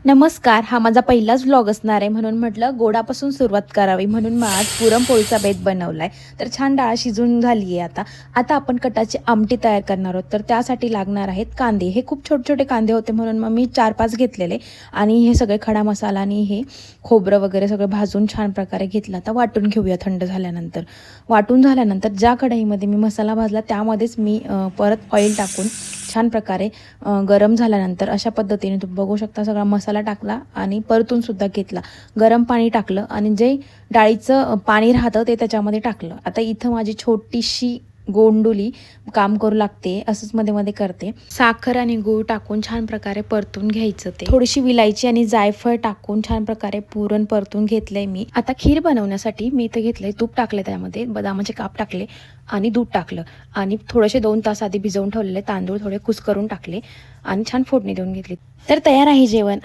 नमस्कार. हा माझा पहिलाच व्लॉग असणार आहे म्हणून म्हटलं गोडापासून सुरुवात करावी म्हणून मग आज पुरणपोळीचा बेत बनवलाय. तर छान डाळ शिजून झाली आहे आता आपण कटाची आमटी तयार करणार आहोत. तर त्यासाठी लागणार आहेत कांदे. हे खूप छोटे छोटे कांदे होते म्हणून मग मी 4-5 घेतलेले आणि हे सगळे खडा मसाला आणि हे खोबरं वगैरे सगळं भाजून छान प्रकारे घेतलं. आता वाटून घेऊया थंड झाल्यानंतर. वाटून झाल्यानंतर ज्या कढईमध्ये मी मसाला भाजला त्यामध्येच मी परत ऑइल टाकून छान प्रकारे गरम झाल्यानंतर अशा पद्धतीने तुम्ही बघू शकता सगळा मसाला टाकला आणि परतून सुद्धा घेतला. गरम पाणी टाकलं आणि जे डाळीचं पाणी राहतं ते त्याच्यामध्ये टाकलं. आता इथं माझी छोटीशी गोंडुली काम करू लागते, असंच मध्ये मध्ये करते. साखर आणि गूळ टाकून छान प्रकारे परतून घ्यायचं. ते थोडीशी विलायची आणि जायफळ टाकून छान प्रकारे पुरण परतून घेतलंय मी. आता खीर बनवण्यासाठी मी इथं घेतलंय तूप टाकले, त्यामध्ये बदामाचे काप टाकले आणि दूध टाकलं आणि थोडेसे 2 तास आधी भिजवून ठेवलेले तांदूळ थोडे कुस्करून टाकले आणि छान फोडणी देऊन घेतली. तर तयार आहे जेवण.